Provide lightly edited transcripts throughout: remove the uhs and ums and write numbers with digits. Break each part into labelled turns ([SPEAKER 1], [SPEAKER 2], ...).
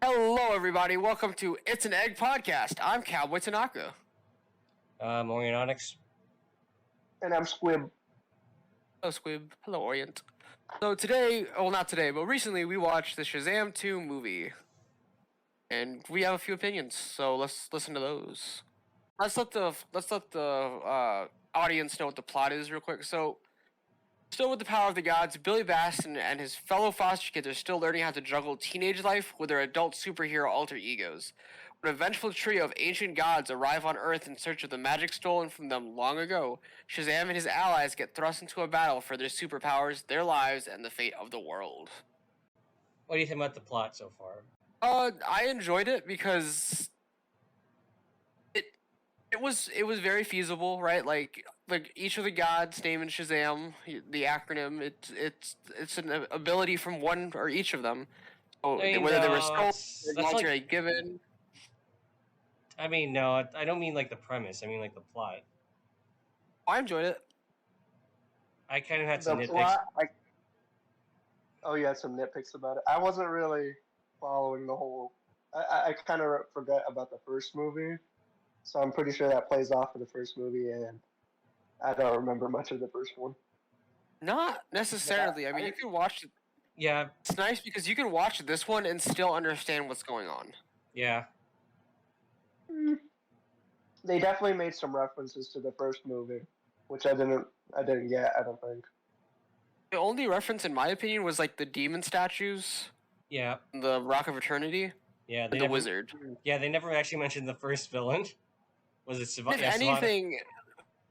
[SPEAKER 1] Hello, everybody. Welcome to It's an Egg podcast. I'm Cowboy Tanaka.
[SPEAKER 2] Orionautics.
[SPEAKER 3] And I'm Squib.
[SPEAKER 1] Hello, Squib. Hello, Orient. So today, well, not today, but recently we watched the SHAZAM 2 movie. And we have a few opinions, so let's listen to those. Let's let the audience know what the plot is real quick. So, still with the power of the gods, Billy Baston and his fellow foster kids are still learning how to juggle teenage life with their adult superhero alter egos. When a vengeful trio of ancient gods arrive on Earth in search of the magic stolen from them long ago, Shazam and his allies get thrust into a battle for their superpowers, their lives, and the fate of the world.
[SPEAKER 2] What do you think about the plot so far?
[SPEAKER 1] I enjoyed it because it was very feasible, right? Like each of the gods named in Shazam, the acronym, it's an ability from one or each of them. So whether they were stolen, voluntarily given.
[SPEAKER 2] I mean, no, I don't mean like the premise. I mean like the plot.
[SPEAKER 1] I enjoyed it.
[SPEAKER 2] I kind of had some nitpicks.
[SPEAKER 3] Plot, you had some nitpicks about it. I wasn't really following the whole. I kind of forgot about the first movie, so I'm pretty sure that plays off of the first movie, and I don't remember much of the first one.
[SPEAKER 1] Not necessarily. I mean, you can watch.
[SPEAKER 2] Yeah,
[SPEAKER 1] it's nice because you can watch this one and still understand what's going on.
[SPEAKER 2] Yeah.
[SPEAKER 3] They definitely made some references to the first movie, which I didn't get. I don't think.
[SPEAKER 1] The only reference, in my opinion, was like the demon statues.
[SPEAKER 2] Yeah.
[SPEAKER 1] The Rock of Eternity.
[SPEAKER 2] Yeah.
[SPEAKER 1] The wizard.
[SPEAKER 2] Yeah, they never actually mentioned the first villain. Was it
[SPEAKER 1] If anything,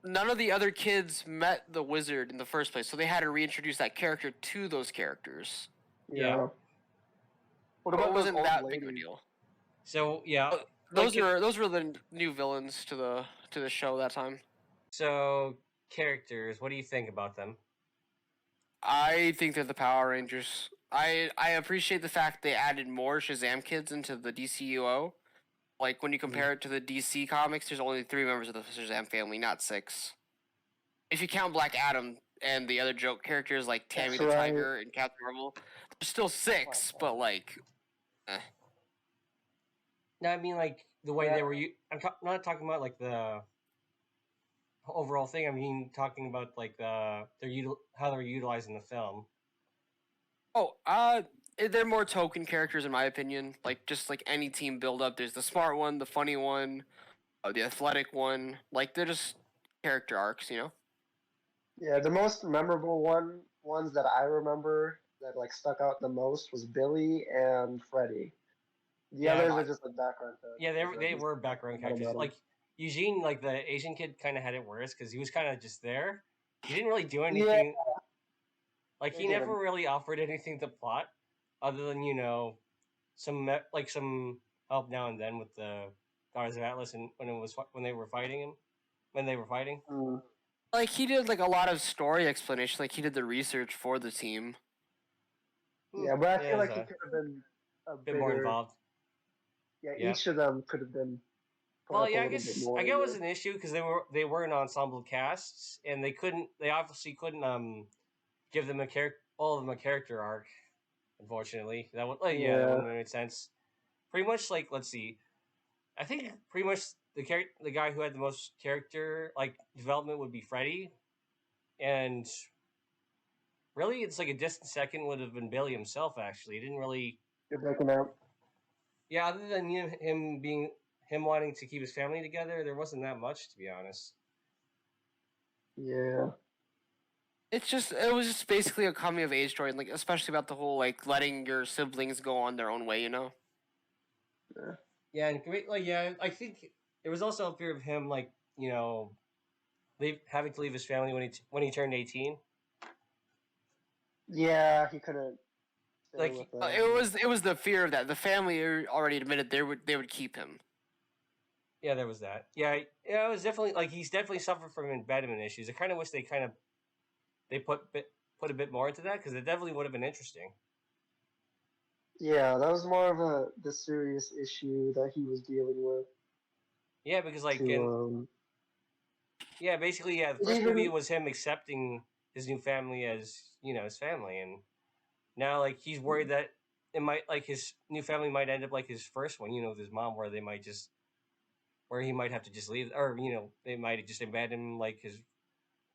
[SPEAKER 1] none of the other kids met the wizard in the first place, so they had to reintroduce that character to those characters.
[SPEAKER 2] Yeah.
[SPEAKER 3] What about
[SPEAKER 1] wasn't that big of a deal?
[SPEAKER 2] So yeah,
[SPEAKER 1] those were the new villains to the show that time.
[SPEAKER 2] So characters, what do you think about them?
[SPEAKER 1] I think they're the Power Rangers. I appreciate the fact they added more Shazam kids into the DCUO. Like, when you compare it to the DC comics, there's only 3 members of the Shazam family, not 6. If you count Black Adam and the other joke characters like Tammy the Tiger and Captain Marvel, there's still 6, but like...
[SPEAKER 2] No, I mean, like, the way they were... I'm not talking about, like, the overall thing. I mean, talking about, like, how they're utilizing the film.
[SPEAKER 1] They're more token characters in my opinion. Like, just like any team build up, there's the smart one, the funny one, the athletic one. Like, they're just character arcs, you know?
[SPEAKER 3] Yeah, the most memorable ones that I remember that like stuck out the most was Billy and Freddy. The others are just like background characters.
[SPEAKER 2] Yeah, they were background characters. Like Eugene, like the Asian kid, kind of had it worse because he was kind of just there. He didn't really do anything. Yeah. Like, he never really offered anything to plot, other than, some help now and then with the Daughters of Atlas and when they were fighting.
[SPEAKER 1] Like, he did like a lot of story explanation. Like, he did the research for the team.
[SPEAKER 3] Yeah, but I feel like he could have been a
[SPEAKER 2] bit more involved.
[SPEAKER 3] Yeah, each of them could have been.
[SPEAKER 2] Well, yeah, I guess it was an issue because they were an ensemble casts and they obviously couldn't give them all of them a character arc. Unfortunately, that wouldn't make sense. Pretty much, like, let's see, I think pretty much the guy who had the most character development would be Freddy, and really, it's like a distant second would have been Billy himself. Actually, he didn't really.
[SPEAKER 3] You're breaking out.
[SPEAKER 2] Yeah, other than him wanting to keep his family together, there wasn't that much, to be honest.
[SPEAKER 3] Yeah.
[SPEAKER 1] It was just basically a coming of age story, like, especially about the whole like letting your siblings go on their own way, you know.
[SPEAKER 2] Yeah, and I think there was also a fear of him, having to leave his family when he turned 18.
[SPEAKER 3] Yeah, he couldn't.
[SPEAKER 1] It was the fear of that. The family already admitted they would keep him.
[SPEAKER 2] Yeah, there was that. Yeah, it was definitely he's definitely suffered from abandonment issues. I kind of wish they put a bit more into that because it definitely would have been interesting.
[SPEAKER 3] Yeah, that was more of the serious issue that he was dealing with.
[SPEAKER 2] Yeah, because basically, the first movie was him accepting his new family as his family, and now he's worried that it might like his new family might end up like his first one, with his mom, where he might have to just leave, or they might just abandon him like his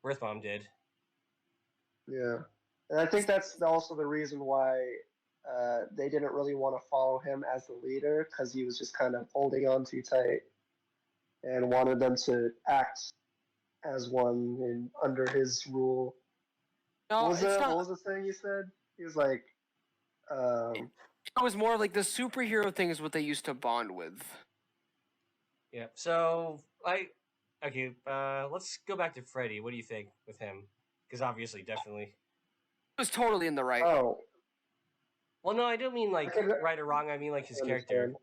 [SPEAKER 2] birth mom did.
[SPEAKER 3] Yeah, and I think that's also the reason why they didn't really want to follow him as the leader, because he was just kind of holding on too tight and wanted them to act as one under his rule.
[SPEAKER 1] No,
[SPEAKER 3] What was the thing you said? He was like,
[SPEAKER 1] it was more like the superhero thing is what they used to bond with.
[SPEAKER 2] Yeah. So let's go back to Freddy. What do you think with him? Because obviously, definitely.
[SPEAKER 1] He was totally in the right.
[SPEAKER 3] oh,
[SPEAKER 2] Well, no, I don't mean like right or wrong. I mean like his character.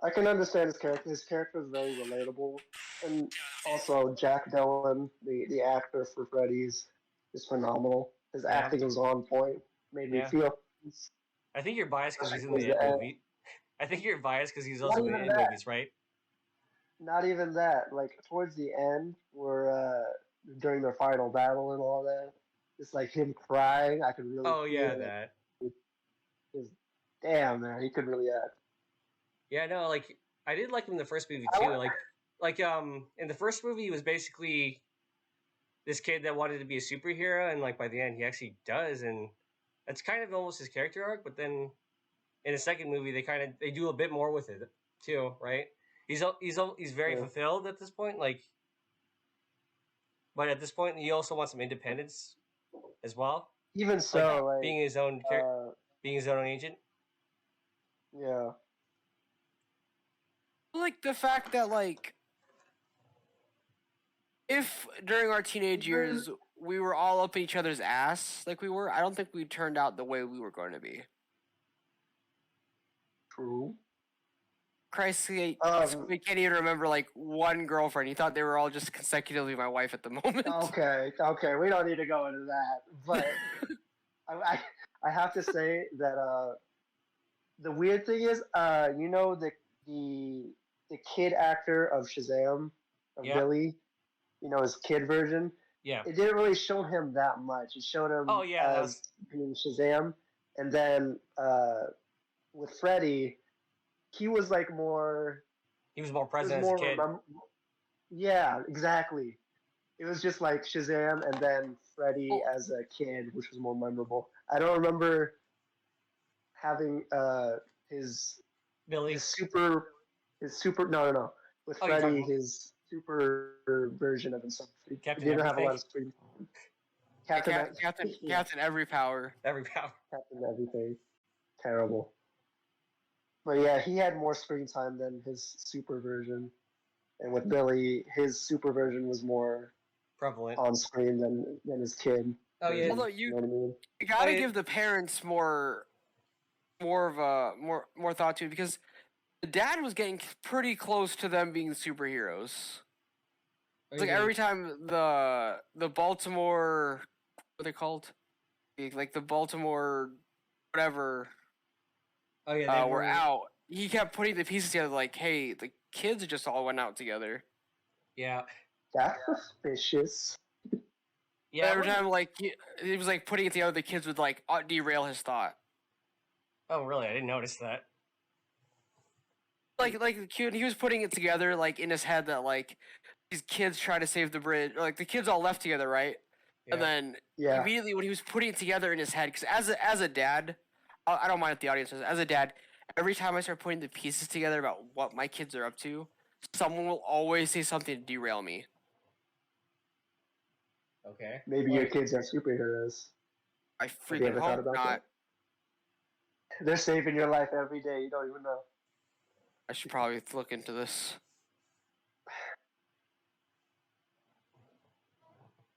[SPEAKER 3] I can understand his character. His character is very relatable, and also Jack Dillon, the actor for Freddy's, is phenomenal. His acting was on point. Made me feel.
[SPEAKER 2] I think you're biased because he's in the movie. I think you're biased because he's also in the movies, right?
[SPEAKER 3] Not even that. Like towards the end, where during their final battle and all that, it's like him crying. I could really.
[SPEAKER 2] Oh yeah,
[SPEAKER 3] feel
[SPEAKER 2] that.
[SPEAKER 3] Damn, man, he could really act.
[SPEAKER 2] Yeah, no, like I did like him in the first movie too. Like in the first movie, he was basically this kid that wanted to be a superhero, and like by the end, he actually does, and that's kind of almost his character arc. But then in the second movie, they do a bit more with it too, right? He's very fulfilled at this point, like, but at this point, he also wants some independence as well.
[SPEAKER 3] Even so, like
[SPEAKER 2] being his own agent.
[SPEAKER 3] Yeah.
[SPEAKER 1] Like the fact that like if during our teenage years we were all up each other's ass like we were, I don't think we turned out the way we were going to be.
[SPEAKER 3] True.
[SPEAKER 1] Christ, we can't even remember like one girlfriend. He thought they were all just consecutively my wife at the moment.
[SPEAKER 3] Okay, we don't need to go into that. But I have to say that the weird thing is, the kid actor of SHAZAM, of Billy, his kid version.
[SPEAKER 2] Yeah.
[SPEAKER 3] It didn't really show him that much. It showed him as being Shazam, and then with Freddy, he was like more.
[SPEAKER 2] He was more present as a kid.
[SPEAKER 3] Yeah, exactly. It was just like Shazam, and then Freddy as a kid, which was more memorable. I don't remember having his super no with Freddy, his super version of himself. He didn't have a lot of screen time.
[SPEAKER 1] Captain Every Power.
[SPEAKER 3] Captain Everything. Terrible. But yeah, he had more screen time than his super version. And with Billy, his super version was more
[SPEAKER 2] prevalent
[SPEAKER 3] on screen than his kid.
[SPEAKER 2] Oh yeah.
[SPEAKER 1] Although you gotta give the parents more thought to it, because the dad was getting pretty close to them being superheroes. It's like every time the Baltimore, what are they called? Like the Baltimore whatever.
[SPEAKER 2] Oh yeah,
[SPEAKER 1] were out. He kept putting the pieces together like, hey, the kids just all went out together.
[SPEAKER 2] Yeah.
[SPEAKER 3] That's suspicious.
[SPEAKER 1] Yeah. Every time like he was like putting it together, the kids would like derail his thought.
[SPEAKER 2] Oh really? I didn't notice that.
[SPEAKER 1] Like he was putting it together like in his head that like these kids try to save the bridge, like the kids all left together, right? Yeah. And then immediately when he was putting it together in his head, because as a dad, I don't mind if the audience does. As a dad, every time I start putting the pieces together about what my kids are up to, someone will always say something to derail me.
[SPEAKER 2] Okay.
[SPEAKER 3] Maybe your kids are superheroes.
[SPEAKER 1] I freaking hope not. That?
[SPEAKER 3] They're saving your life every day. You don't even know.
[SPEAKER 1] I should probably look into this.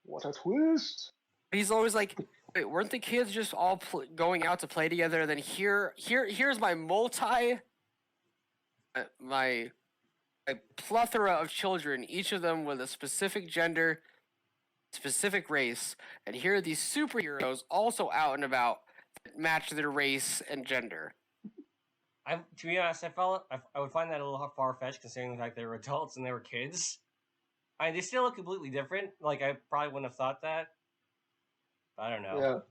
[SPEAKER 3] What a twist!
[SPEAKER 1] He's always like, wait, weren't the kids just all going out to play together? And then here's my my plethora of children, each of them with a specific gender, specific race, and here are these superheroes also out and about that match their race and gender.
[SPEAKER 2] To be honest, I would find that a little far-fetched considering the fact they were adults and they were kids. I mean, they still look completely different. Like, I probably wouldn't have thought that. I don't know.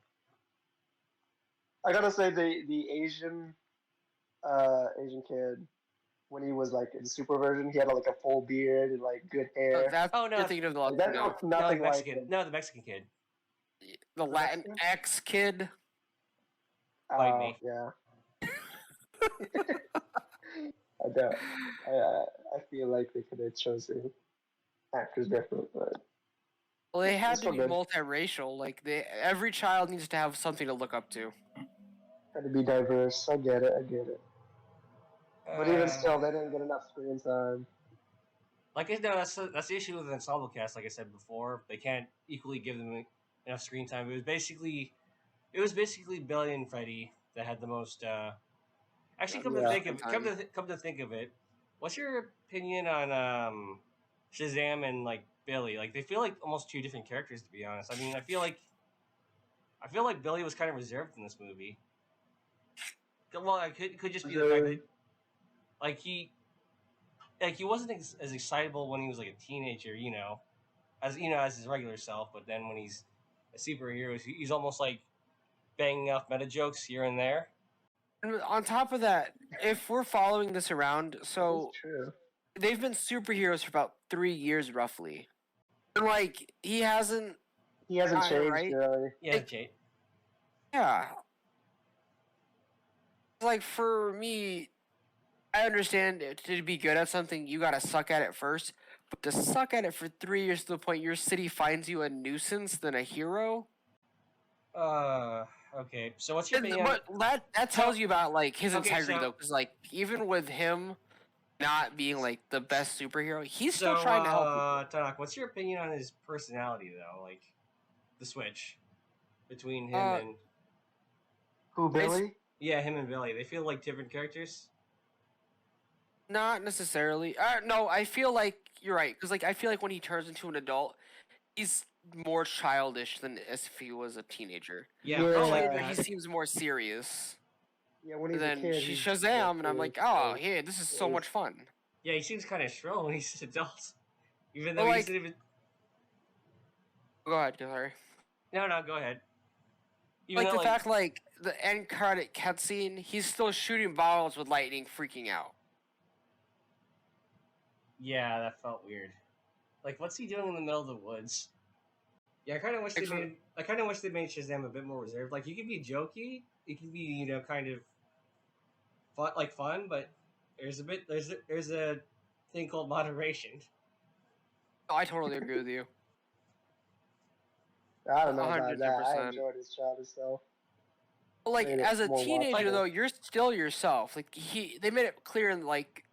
[SPEAKER 3] I gotta say the Asian kid when he was like in super version, he had like a full beard and like good hair.
[SPEAKER 1] That's
[SPEAKER 2] Oh, no,
[SPEAKER 1] you're thinking of the
[SPEAKER 3] Like, that
[SPEAKER 1] Latino,
[SPEAKER 3] looks nothing
[SPEAKER 2] the
[SPEAKER 3] like
[SPEAKER 2] Mexican.
[SPEAKER 3] him.
[SPEAKER 2] No, the Mexican kid.
[SPEAKER 1] the Latin
[SPEAKER 3] Mexican?
[SPEAKER 1] X kid.
[SPEAKER 2] Bite me.
[SPEAKER 3] Yeah. I don't. I feel like they could have chosen actors different, but
[SPEAKER 1] Well, they had
[SPEAKER 3] it's
[SPEAKER 1] to
[SPEAKER 3] so
[SPEAKER 1] be
[SPEAKER 3] good.
[SPEAKER 1] multiracial. Like every child needs to have something to look up to.
[SPEAKER 3] Had to be diverse. I get it. I get it. But even still, they didn't get enough screen time.
[SPEAKER 2] Like no, that's the issue with the ensemble cast. Like I said before, they can't equally give them enough screen time. It was basically Billy and Freddie that had the most. Actually, come to
[SPEAKER 3] Yeah.
[SPEAKER 2] think of come to think of it, what's your opinion on Shazam and like Billy? Like they feel like almost two different characters, to be honest. I mean, I feel like Billy was kind of reserved in this movie. Well, it could just be the fact that like he wasn't as excitable when he was like a teenager, as his regular self. But then when he's a superhero, he's almost like banging off meta jokes here and there.
[SPEAKER 1] And on top of that, if we're following this around, so
[SPEAKER 3] That's true.
[SPEAKER 1] they've been superheroes for about 3 years roughly, and like he hasn't.
[SPEAKER 3] He hasn't
[SPEAKER 1] Kinda,
[SPEAKER 3] changed
[SPEAKER 1] right?
[SPEAKER 3] really.
[SPEAKER 2] Yeah, Jade.
[SPEAKER 1] Yeah. Like for me, I understand to be good at something, you gotta suck at it first. But to suck at it for 3 years to the point your city finds you a nuisance than a hero,
[SPEAKER 2] Okay. So what's your opinion?
[SPEAKER 1] but that tells you about like his
[SPEAKER 2] Okay,
[SPEAKER 1] integrity
[SPEAKER 2] so-
[SPEAKER 1] though, because like even with him not being like the best superhero, he's still
[SPEAKER 2] So,
[SPEAKER 1] trying to help people.
[SPEAKER 2] Tanak, what's your opinion on his personality though? Like the switch between him
[SPEAKER 1] Uh,
[SPEAKER 2] and
[SPEAKER 3] Who, Billy?
[SPEAKER 2] him and Billy. They feel like different characters.
[SPEAKER 1] Not necessarily. No, I feel like you're right because like I feel like when he turns into an adult, he's more childish than as if he was a teenager.
[SPEAKER 2] Yeah,
[SPEAKER 3] Yeah.
[SPEAKER 2] I like
[SPEAKER 1] Teenager, he
[SPEAKER 2] that.
[SPEAKER 1] seems more serious.
[SPEAKER 3] Yeah, when
[SPEAKER 1] And
[SPEAKER 3] he's a
[SPEAKER 1] then
[SPEAKER 3] kid.
[SPEAKER 1] she's
[SPEAKER 3] he's
[SPEAKER 1] Shazam, and I'm
[SPEAKER 3] more
[SPEAKER 1] like,
[SPEAKER 3] serious.
[SPEAKER 1] oh, yeah, this is so much fun.
[SPEAKER 2] Yeah, he seems kind of shrill when he's an adult. Even
[SPEAKER 1] Well,
[SPEAKER 2] though
[SPEAKER 1] like-
[SPEAKER 2] he's even.
[SPEAKER 1] Go ahead, sorry.
[SPEAKER 2] No, go ahead. Even
[SPEAKER 1] Like
[SPEAKER 2] though,
[SPEAKER 1] the fact, like the end credit cutscene, he's still shooting bottles with lightning, freaking out.
[SPEAKER 2] Yeah, that felt weird. Like, what's he doing in the middle of the woods? Yeah, I kind of wish they
[SPEAKER 1] Actually-
[SPEAKER 2] made. I kind of wish they made Shazam a bit more reserved. Like, you could be jokey, it could be kind of fun, but there's a thing called moderation.
[SPEAKER 1] Oh, I totally agree with you.
[SPEAKER 3] I don't know about that. I
[SPEAKER 1] 100%.
[SPEAKER 3] enjoyed his childish self.
[SPEAKER 1] But like
[SPEAKER 3] Made it
[SPEAKER 1] as a
[SPEAKER 3] more
[SPEAKER 1] teenager
[SPEAKER 3] watchable.
[SPEAKER 1] though, you're still yourself. Like they made it clear, like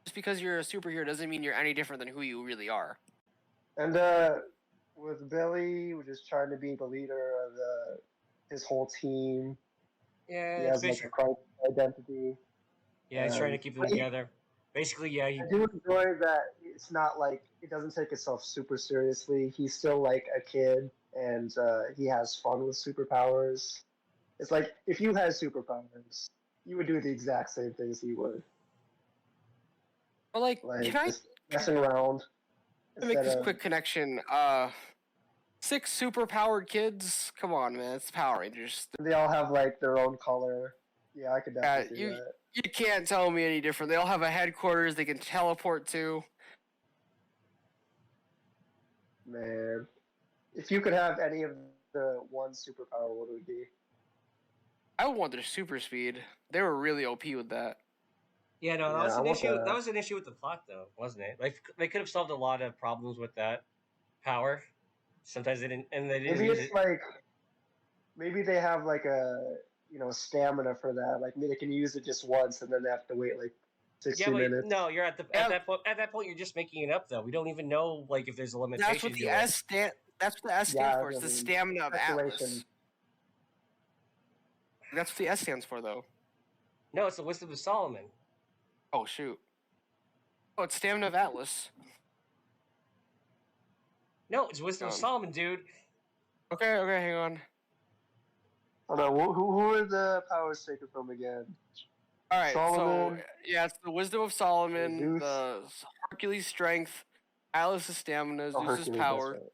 [SPEAKER 1] just because you're a superhero doesn't mean you're any different than who you really are.
[SPEAKER 3] And with Billy, we're just trying to be the leader of his whole team.
[SPEAKER 2] Yeah,
[SPEAKER 3] He has like a crisis identity.
[SPEAKER 2] yeah, he's trying to keep them
[SPEAKER 3] but he-
[SPEAKER 2] together. Basically, yeah,
[SPEAKER 3] I do enjoy that it's not like it doesn't take itself super seriously. He's still like a kid, and he has fun with superpowers. It's like if you had superpowers, you would do the exact same things he would.
[SPEAKER 1] But like,
[SPEAKER 3] Like
[SPEAKER 1] can I
[SPEAKER 3] just messing around.
[SPEAKER 1] make
[SPEAKER 3] instead
[SPEAKER 1] this
[SPEAKER 3] of-
[SPEAKER 1] quick connection? 6 superpowered kids. Come on, man, it's Power Rangers.
[SPEAKER 3] They all have like their own color. Yeah, I could definitely
[SPEAKER 1] you-
[SPEAKER 3] see that.
[SPEAKER 1] You can't tell me any different. They all have a headquarters they can teleport to.
[SPEAKER 3] Man, if you could have any of the one superpower, what would it be?
[SPEAKER 1] I would want their super speed. They were really OP with that.
[SPEAKER 2] Yeah, no, that
[SPEAKER 3] Yeah,
[SPEAKER 2] was
[SPEAKER 3] I
[SPEAKER 2] an
[SPEAKER 3] want
[SPEAKER 2] issue.
[SPEAKER 3] that.
[SPEAKER 2] That was an issue with the plot, though, wasn't it? Like they could have solved a lot of problems with that power. Sometimes they didn't, and they didn't
[SPEAKER 3] Maybe
[SPEAKER 2] use
[SPEAKER 3] it's
[SPEAKER 2] it.
[SPEAKER 3] like, maybe they have like a stamina for that. Like maybe they can use it just once, and then they have to wait like 60
[SPEAKER 2] Yeah, but
[SPEAKER 3] minutes.
[SPEAKER 2] no, you're at
[SPEAKER 1] Yeah.
[SPEAKER 2] that point. At that point, you're just making it up, though. We don't even know like if there's a limitation.
[SPEAKER 1] That's what the
[SPEAKER 2] to it.
[SPEAKER 1] S stand. That's what the S stands
[SPEAKER 3] Yeah,
[SPEAKER 1] for. It's the
[SPEAKER 3] I mean,
[SPEAKER 1] stamina of Atlas.
[SPEAKER 3] speculation.
[SPEAKER 1] That's what the S stands for, though.
[SPEAKER 2] No, it's the Wisdom of Solomon.
[SPEAKER 1] Oh shoot. Oh, it's stamina of Atlas.
[SPEAKER 2] No, it's Wisdom of Solomon, dude.
[SPEAKER 1] Okay, hang on.
[SPEAKER 3] Oh no, who are the powers taken from again?
[SPEAKER 1] All right,
[SPEAKER 3] Solomon.
[SPEAKER 1] so yeah, it's the wisdom of Solomon,
[SPEAKER 3] Zeus.
[SPEAKER 1] the Hercules' strength, Atlas' stamina,
[SPEAKER 3] Oh,
[SPEAKER 1] Zeus'
[SPEAKER 3] Hercules,
[SPEAKER 1] power,
[SPEAKER 3] that's right.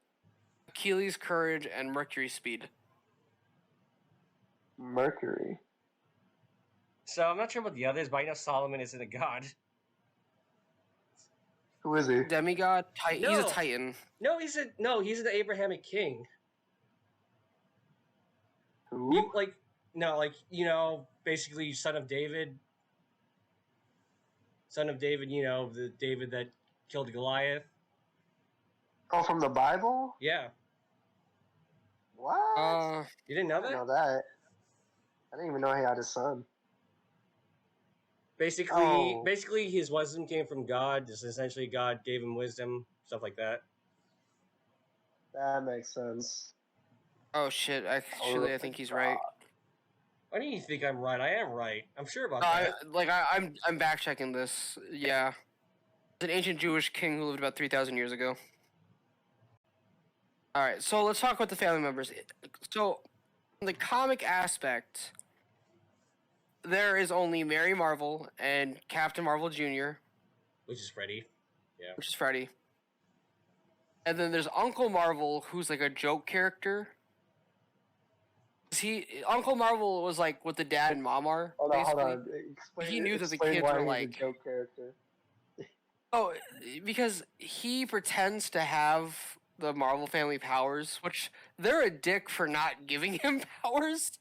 [SPEAKER 1] Achilles' courage, and Mercury's speed.
[SPEAKER 3] Mercury.
[SPEAKER 2] So I'm not sure about the others, but I know Solomon isn't a god.
[SPEAKER 3] Who is he?
[SPEAKER 1] Demigod? He's a
[SPEAKER 2] No.
[SPEAKER 1] Titan.
[SPEAKER 2] No, he's an Abrahamic king.
[SPEAKER 3] Who?
[SPEAKER 2] Basically son of David. Son of David, the David that killed Goliath.
[SPEAKER 3] Oh, from the Bible?
[SPEAKER 2] Yeah.
[SPEAKER 3] What?
[SPEAKER 2] You didn't know
[SPEAKER 3] I
[SPEAKER 2] that?
[SPEAKER 3] didn't know that. I didn't even know he had a son.
[SPEAKER 2] Basically, his wisdom came from God. Just essentially, God gave him wisdom, stuff like that.
[SPEAKER 3] That makes sense.
[SPEAKER 1] Oh shit! Actually, I think he's right.
[SPEAKER 2] Why do you think I'm right? I am right. I'm sure about that.
[SPEAKER 1] I'm back checking this. Yeah, it's an ancient Jewish king who lived about 3,000 years ago. All right, so let's talk about the family members. So, in the comic aspect, there is only Mary Marvel and Captain Marvel Jr.,
[SPEAKER 2] Which is Freddy. Yeah.
[SPEAKER 1] which is Freddy. And then there's Uncle Marvel, who's like a joke character. Uncle Marvel was like what the dad and mom are.
[SPEAKER 3] Hold on.
[SPEAKER 1] He knew that the
[SPEAKER 3] explain
[SPEAKER 1] kids
[SPEAKER 3] why
[SPEAKER 1] were
[SPEAKER 3] he's
[SPEAKER 1] like-
[SPEAKER 3] a joke character.
[SPEAKER 1] Oh, because he pretends to have the Marvel family powers, which they're a dick for not giving him powers.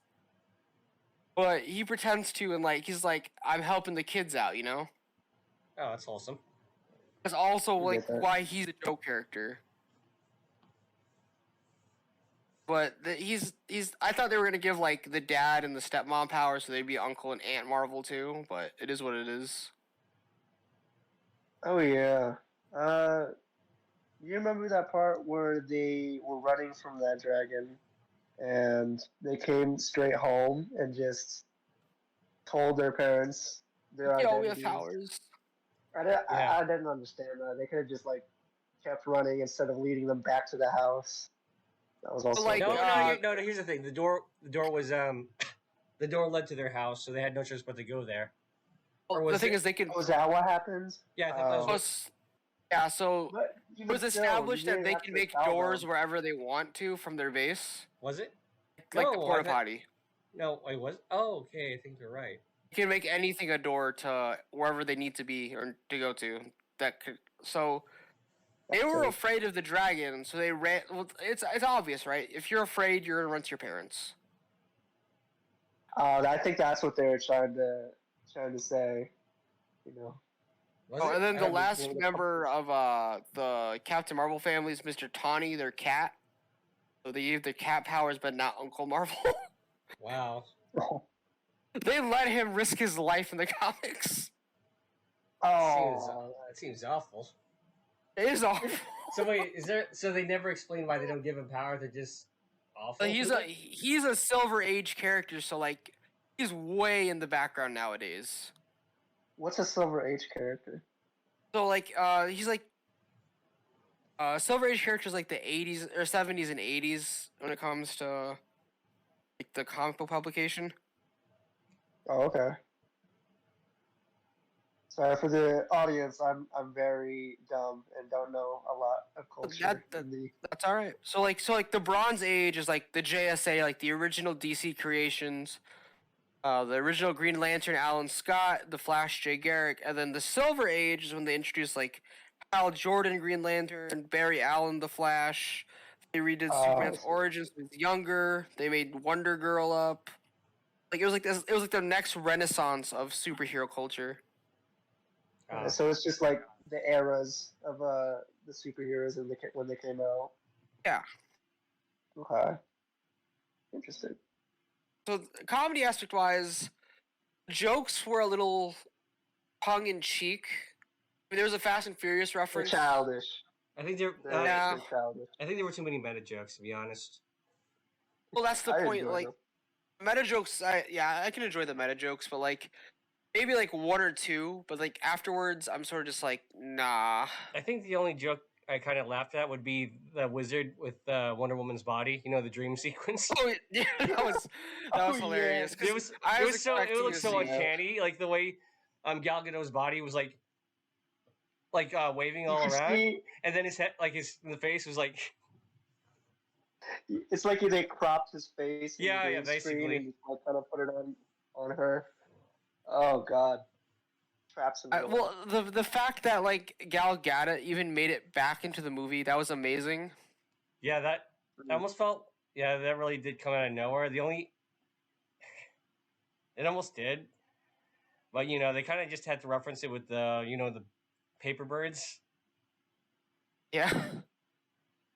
[SPEAKER 1] But he pretends to, and he's like, I'm helping the kids out, you know?
[SPEAKER 2] Oh, that's wholesome.
[SPEAKER 1] That's also
[SPEAKER 3] I get that.
[SPEAKER 1] why he's a joke character. But I thought they were gonna give the dad and the stepmom powers, so they'd be Uncle and Aunt Marvel too. But it is what it is.
[SPEAKER 3] Oh yeah. You remember that part where they were running from that dragon, and they came straight home and just told their parents their
[SPEAKER 1] Yeah, we have
[SPEAKER 3] identities?
[SPEAKER 1] powers.
[SPEAKER 3] I didn't understand that. They could have just kept running instead of leading them back to the house. That was also
[SPEAKER 2] No. Here's the thing. The door was the door led to their house, so they had no choice but to go there.
[SPEAKER 1] The thing is, they could.
[SPEAKER 3] Was that what happened?
[SPEAKER 2] Yeah, I thought that was.
[SPEAKER 1] Yeah, so
[SPEAKER 3] But
[SPEAKER 1] it was established that they can make doors wherever they want to from their base,
[SPEAKER 2] Was it?
[SPEAKER 1] like
[SPEAKER 2] No,
[SPEAKER 1] the porta
[SPEAKER 2] I bet-
[SPEAKER 1] potty.
[SPEAKER 2] No, it was. Oh, okay. I think you're right.
[SPEAKER 1] You can make anything a door to wherever they need to be or to go to. So they were afraid of the dragon, so they ran. Well, it's obvious, right? If you're afraid, you're gonna run to your parents.
[SPEAKER 3] I think that's what they were trying to say. You know.
[SPEAKER 2] Was
[SPEAKER 1] Oh,
[SPEAKER 2] it?
[SPEAKER 1] and then
[SPEAKER 2] I
[SPEAKER 1] the
[SPEAKER 2] don't
[SPEAKER 1] last
[SPEAKER 3] remember.
[SPEAKER 1] member of the Captain Marvel family is Mr. Tawny, their cat. So they gave the cat powers, but not Uncle Marvel.
[SPEAKER 2] Wow.
[SPEAKER 1] They let him risk his life in the comics.
[SPEAKER 3] Oh,
[SPEAKER 2] That seems awful.
[SPEAKER 1] It is awful.
[SPEAKER 2] So wait, so they never explain why they don't give him power? They're just awful.
[SPEAKER 1] He's a Silver Age character, so he's way in the background nowadays.
[SPEAKER 3] what's a Silver Age character?
[SPEAKER 1] So he's Silver Age characters like the 80s or 70s and 80s when it comes to the comic book publication.
[SPEAKER 3] Oh, okay. Sorry for the audience. I'm very dumb and don't know a lot of culture.
[SPEAKER 1] That's all right. So the Bronze Age is the JSA, the original DC creations, the original Green Lantern Alan Scott, the Flash Jay Garrick, and then the Silver Age is when they introduced Hal Jordan Green Lantern, Barry Allen the Flash. They redid Superman's origins when he was younger. They made Wonder Girl up. It was this. It was the next renaissance of superhero culture.
[SPEAKER 3] So it's just the eras of the superheroes when they came out.
[SPEAKER 1] Yeah.
[SPEAKER 3] Okay. Interesting.
[SPEAKER 1] So comedy aspect wise, jokes were a little tongue in cheek. There was a Fast and Furious
[SPEAKER 3] They're
[SPEAKER 1] reference.
[SPEAKER 3] childish.
[SPEAKER 2] I think they're
[SPEAKER 1] Yeah.
[SPEAKER 3] They're childish.
[SPEAKER 2] I think there were too many meta jokes, to be honest.
[SPEAKER 1] Well, that's the
[SPEAKER 3] I
[SPEAKER 1] point.
[SPEAKER 3] enjoy them.
[SPEAKER 1] Meta jokes. I can enjoy the meta jokes, but maybe one or two. But afterwards, I'm sort of just nah.
[SPEAKER 2] I think the only joke I kind of laughed at would be the wizard with Wonder Woman's body. You know, the dream sequence.
[SPEAKER 1] Oh yeah, that was
[SPEAKER 3] Oh,
[SPEAKER 1] hilarious. 'cause
[SPEAKER 2] It was.
[SPEAKER 1] I
[SPEAKER 2] It
[SPEAKER 1] was
[SPEAKER 2] was so. It
[SPEAKER 1] expecting
[SPEAKER 2] looked
[SPEAKER 1] to
[SPEAKER 2] so
[SPEAKER 1] see-
[SPEAKER 2] uncanny, the way Gal Gadot's body was waving all
[SPEAKER 3] You can
[SPEAKER 2] around,
[SPEAKER 3] see-
[SPEAKER 2] and then his head, the face was
[SPEAKER 3] It's like they cropped his face in
[SPEAKER 2] Yeah,
[SPEAKER 3] green screen
[SPEAKER 2] basically.
[SPEAKER 3] and just like kind of put it on her. Oh God, traps him.
[SPEAKER 1] Well, the fact that like Gal Gadot even made it back into the movie, that was amazing.
[SPEAKER 2] Yeah, that almost felt. Yeah, that really did come out of nowhere. It almost did, but they kind of just had to reference it with the paper birds.
[SPEAKER 1] Yeah.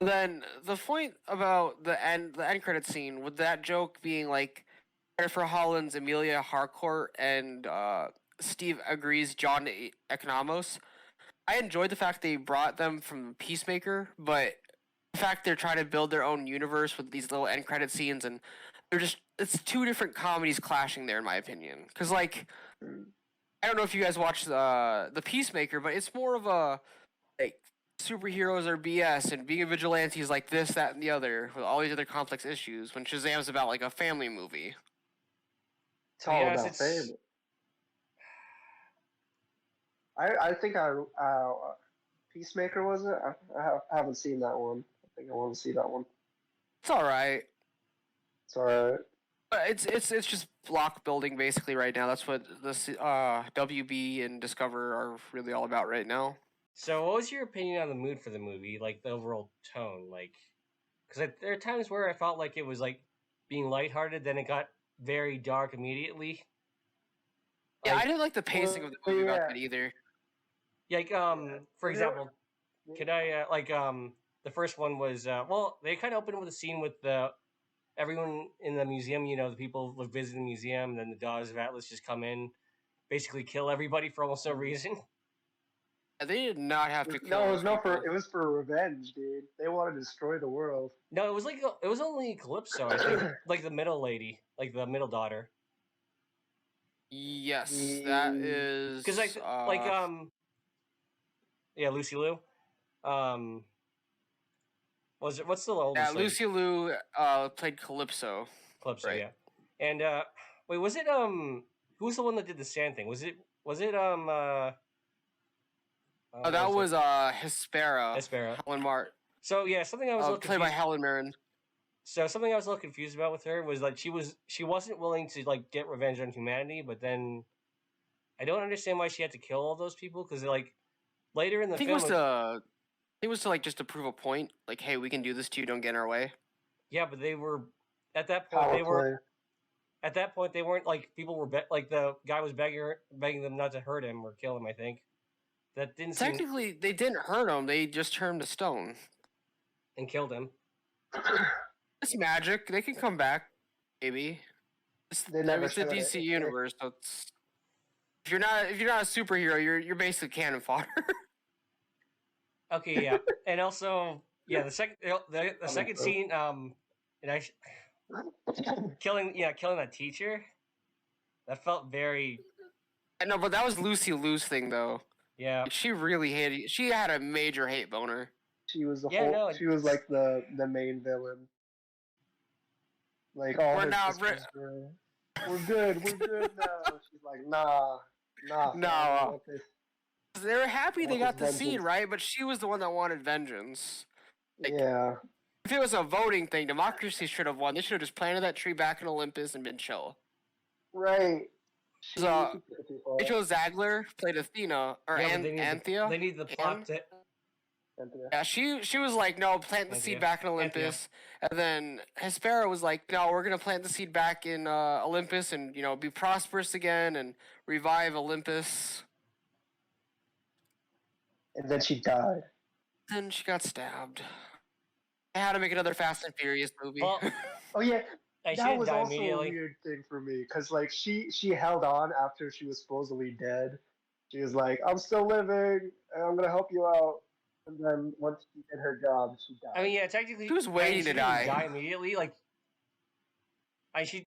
[SPEAKER 1] Then the point about the end credit scene with that joke being like Jennifer Holland's Amelia Harcourt and Steve Agree's John Economos. I enjoyed the fact they brought them from Peacemaker, but the fact they're trying to build their own universe with these little end credit scenes, and it's two different comedies clashing there in my opinion. Because like I don't know if you guys watched the Peacemaker, but it's more of a like superheroes are BS and being a vigilante is like this, that, and the other with all these other complex issues. When Shazam's about like a family movie.
[SPEAKER 3] It's all about family. I think Peacemaker was it? I haven't seen that one. I think I want to see that one.
[SPEAKER 1] It's all right.
[SPEAKER 3] It's all right.
[SPEAKER 1] But it's just block building basically right now. That's what the WB and Discover are really all about right now.
[SPEAKER 2] So, what was your opinion on the mood for the movie? Like the overall tone, because there are times where I felt like it was like being lighthearted, then it got very dark immediately.
[SPEAKER 1] Yeah, I didn't like the pacing of the movie about that either.
[SPEAKER 2] Like, for example, could I the first one was they kind of opened with a scene with everyone in the museum. The people who visit the museum, and then the Daughters of Atlas just come in, basically kill everybody for almost no reason.
[SPEAKER 1] They did not have to kill.
[SPEAKER 3] No, it was for revenge, dude. They wanted to destroy the world.
[SPEAKER 2] No, it was only Calypso, I think, like the middle lady, like the middle daughter.
[SPEAKER 1] Yes, that is
[SPEAKER 2] because Lucy Liu. What's the oldest?
[SPEAKER 1] Yeah, Lucy Liu played Calypso.
[SPEAKER 2] Calypso,
[SPEAKER 1] right.
[SPEAKER 2] Yeah. And wait, was it who was the one that did the sand thing? Was it
[SPEAKER 1] that was Hespera. Helen Mart.
[SPEAKER 2] So yeah, something I was
[SPEAKER 1] played by Helen Mirren.
[SPEAKER 2] So something I was a little confused about with her was like she wasn't willing to like get revenge on humanity, but then I don't understand why she had to kill all those people because like later in the film,
[SPEAKER 1] it was to like just to prove a point, like hey, we can do this to you, don't get in our way.
[SPEAKER 2] Yeah, but they were at that point. At that point, they weren't like people were like the guy was begging them not to hurt him or kill him. I think that didn't
[SPEAKER 1] technically they didn't hurt him; they just turned to stone
[SPEAKER 2] and killed him.
[SPEAKER 1] It's magic; they can come back, maybe. It's the DC universe, so it's, if you're not a superhero, you're basically cannon fodder.
[SPEAKER 2] Okay, yeah, and also the second scene, killing that teacher, that felt very.
[SPEAKER 1] I know, but that was Lucy Liu's thing, though.
[SPEAKER 2] Yeah,
[SPEAKER 1] like, she really hated. She had a major hate boner.
[SPEAKER 3] She was she was like the main villain. Like we're good now. She's like nah.
[SPEAKER 1] They were happy they got the seed, right? But she was the one that wanted vengeance. Like,
[SPEAKER 3] yeah.
[SPEAKER 1] If it was a voting thing, democracy should have won. They should have just planted that tree back in Olympus and been chill.
[SPEAKER 3] Right.
[SPEAKER 1] So, Rachel Zegler played Athena, or Anthea.
[SPEAKER 2] They need the plot to...
[SPEAKER 1] Yeah, she was like, no, plant the seed back in Olympus. Anthea. And then Hespera was like, no, we're going to plant the seed back in Olympus and, be prosperous again and revive Olympus.
[SPEAKER 3] And then she died.
[SPEAKER 1] Then she got stabbed. I had to make another Fast and Furious movie.
[SPEAKER 2] Well,
[SPEAKER 3] oh yeah, that was also a weird thing for me because like she held on after she was supposedly dead. She was like, "I'm still living, and I'm gonna help you out." And then once she did her job, she died.
[SPEAKER 2] I mean, yeah, technically,
[SPEAKER 1] she was waiting to die.
[SPEAKER 2] Die immediately, like, she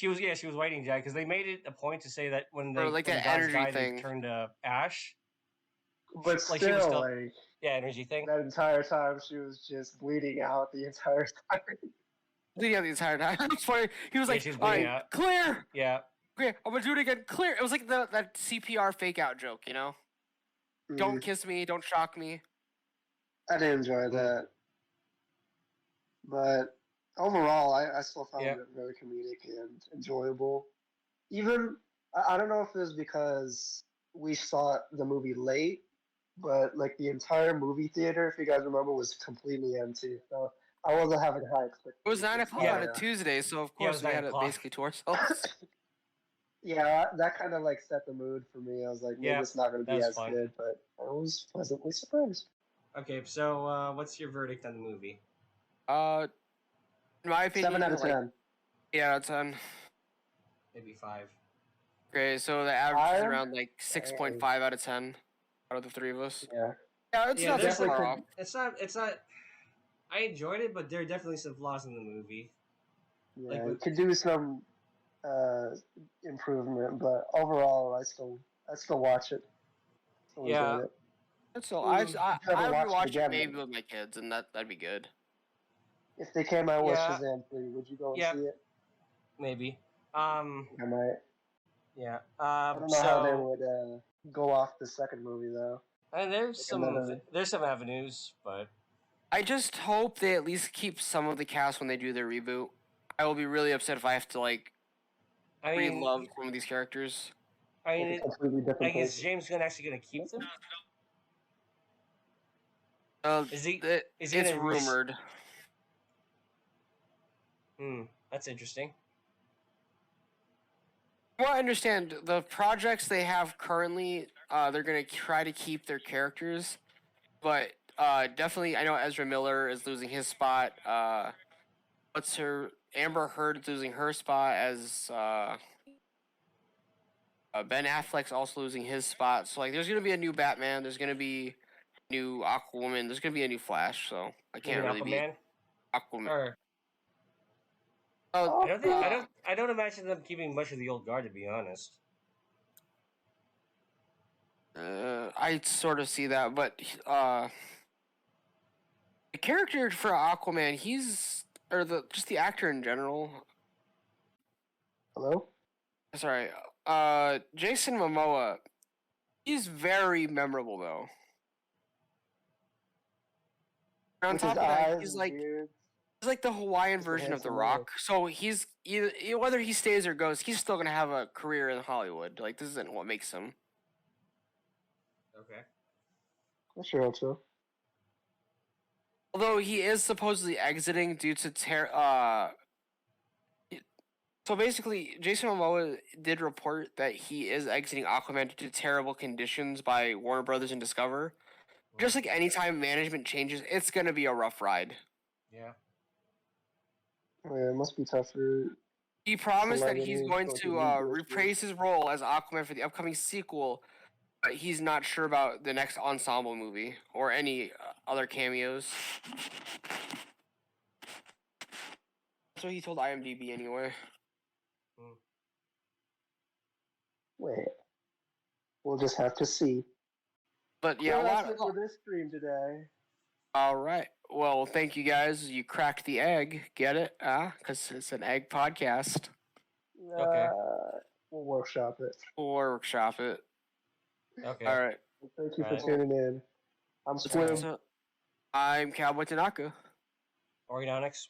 [SPEAKER 2] was waiting to die because they made it a point to say that when they
[SPEAKER 1] like that energy thing
[SPEAKER 2] they turned to ash.
[SPEAKER 3] But
[SPEAKER 2] like
[SPEAKER 3] still,
[SPEAKER 2] she was still, energy thing.
[SPEAKER 3] That entire time, she was just bleeding out the entire time.
[SPEAKER 1] Bleeding out the entire time. It's funny. He was like, "All right, clear."
[SPEAKER 2] Yeah.
[SPEAKER 1] Okay, I'm gonna do it again. Clear. It was like that CPR fake out joke, Don't kiss me. Don't shock me.
[SPEAKER 3] I didn't enjoy that. but overall, I still found
[SPEAKER 2] Yeah.
[SPEAKER 3] it very comedic and enjoyable. Even I don't know if it was because we saw the movie late, but like the entire movie theater, if you guys remember, was completely empty. So I wasn't having high
[SPEAKER 1] It was 9
[SPEAKER 3] expectations.
[SPEAKER 1] o'clock
[SPEAKER 2] Yeah.
[SPEAKER 1] on a Tuesday, so of
[SPEAKER 2] Yeah, it
[SPEAKER 1] course
[SPEAKER 2] was
[SPEAKER 1] we
[SPEAKER 2] 9
[SPEAKER 1] had it
[SPEAKER 2] o'clock.
[SPEAKER 1] basically to ourselves.
[SPEAKER 3] Yeah, that kind of like set the mood for me. I was like, maybe
[SPEAKER 2] Yeah,
[SPEAKER 3] it's not going to
[SPEAKER 2] that
[SPEAKER 3] be
[SPEAKER 2] was
[SPEAKER 3] as
[SPEAKER 2] fun.
[SPEAKER 3] good, but I was pleasantly surprised.
[SPEAKER 2] Okay, so what's your verdict on the movie?
[SPEAKER 1] In my opinion,
[SPEAKER 3] 7 out of
[SPEAKER 1] like
[SPEAKER 3] 10.
[SPEAKER 1] yeah, out of 10.
[SPEAKER 2] Maybe 5.
[SPEAKER 1] Okay, so the average is
[SPEAKER 3] 5?
[SPEAKER 1] around like 6.5 out of 10 out of the three of us.
[SPEAKER 3] Yeah.
[SPEAKER 1] Yeah, it's
[SPEAKER 2] Yeah,
[SPEAKER 1] not
[SPEAKER 2] there's
[SPEAKER 1] that far
[SPEAKER 3] like-
[SPEAKER 1] off.
[SPEAKER 2] It's not. I enjoyed it, but there are definitely some flaws in the movie.
[SPEAKER 3] Yeah,
[SPEAKER 2] Like
[SPEAKER 3] it
[SPEAKER 2] with-
[SPEAKER 3] could do some improvement, but overall, I still watch it. Still
[SPEAKER 2] Yeah.
[SPEAKER 3] enjoyed it.
[SPEAKER 1] That's all.
[SPEAKER 2] Mm.
[SPEAKER 1] I
[SPEAKER 3] Never
[SPEAKER 1] would
[SPEAKER 3] watched it
[SPEAKER 1] rewatch it
[SPEAKER 3] again,
[SPEAKER 1] maybe
[SPEAKER 3] then.
[SPEAKER 1] with my kids, and that'd be good.
[SPEAKER 3] If they came out with
[SPEAKER 2] Yeah.
[SPEAKER 3] Shazam 3, would you go and
[SPEAKER 2] Yeah.
[SPEAKER 3] see it?
[SPEAKER 2] Maybe.
[SPEAKER 3] I might.
[SPEAKER 2] Yeah.
[SPEAKER 3] I don't know how they would go off the second movie though.
[SPEAKER 2] And there's
[SPEAKER 3] Like another-
[SPEAKER 2] there's some avenues, but
[SPEAKER 1] I just hope they at least keep some of the cast when they do their reboot. I will be really upset if I have to like
[SPEAKER 2] I mean,
[SPEAKER 1] re-love some of these characters.
[SPEAKER 2] I mean,
[SPEAKER 3] Like a completely
[SPEAKER 2] I
[SPEAKER 3] different
[SPEAKER 2] guess
[SPEAKER 3] person.
[SPEAKER 2] James actually gonna keep them. Is he? Is he
[SPEAKER 1] It's
[SPEAKER 2] gonna
[SPEAKER 1] rumored.
[SPEAKER 2] That's interesting.
[SPEAKER 1] Well, I understand the projects they have currently. They're gonna try to keep their characters, but definitely, I know Ezra Miller is losing his spot. What's her Amber Heard is losing her spot as Ben Affleck's also losing his spot. So like, there's gonna be a new Batman. There's gonna be a new Aquawoman. There's gonna be a new Flash. So I can't really be
[SPEAKER 2] Aquaman.
[SPEAKER 1] Aquaman.
[SPEAKER 2] Or
[SPEAKER 1] Oh,
[SPEAKER 2] I don't imagine them keeping much of the old guard, to be honest.
[SPEAKER 1] I sort of see that, but the character for Aquaman, just the actor in general.
[SPEAKER 3] Hello?
[SPEAKER 1] Sorry, Jason Momoa. He's very memorable though. And on
[SPEAKER 3] With
[SPEAKER 1] top
[SPEAKER 3] his
[SPEAKER 1] of that,
[SPEAKER 3] eyes
[SPEAKER 1] he's
[SPEAKER 3] and
[SPEAKER 1] like
[SPEAKER 3] beard.
[SPEAKER 1] the Hawaiian
[SPEAKER 3] He's a
[SPEAKER 1] version of The
[SPEAKER 3] handsome
[SPEAKER 1] Rock. So he's either whether he stays or goes, he's still gonna have a career in Hollywood. Like this isn't what makes him.
[SPEAKER 2] Okay.
[SPEAKER 3] I sure hope so.
[SPEAKER 1] Although he is supposedly exiting due to so basically, Jason Momoa did report that he is exiting Aquaman due to terrible conditions by Warner Brothers and Discover. Just like anytime management changes, it's gonna be a rough ride.
[SPEAKER 2] Yeah.
[SPEAKER 3] Oh, yeah, it must be tough for.
[SPEAKER 1] He promised that he's
[SPEAKER 3] Celebrity
[SPEAKER 1] going
[SPEAKER 3] or
[SPEAKER 1] to
[SPEAKER 3] the legal
[SPEAKER 1] reprise his role as Aquaman for the upcoming sequel, but he's not sure about the next ensemble movie or any other cameos. That's what he told IMDb anyway.
[SPEAKER 3] Wait. We'll just have to see.
[SPEAKER 1] But yeah,
[SPEAKER 3] Well, that's it for this stream today.
[SPEAKER 1] All right. Well, thank you guys. You cracked the egg. Get it? Because it's an egg podcast.
[SPEAKER 2] Okay.
[SPEAKER 3] We'll workshop it.
[SPEAKER 1] We'll workshop it.
[SPEAKER 2] Okay.
[SPEAKER 1] All right.
[SPEAKER 3] Well, thank you
[SPEAKER 2] Alright.
[SPEAKER 3] for tuning in. I'm Squib.
[SPEAKER 1] So, I'm Cowboy Tanaka.
[SPEAKER 2] Organics.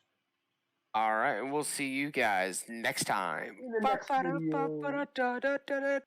[SPEAKER 1] All right, and we'll see you guys next time.
[SPEAKER 3] In the next video.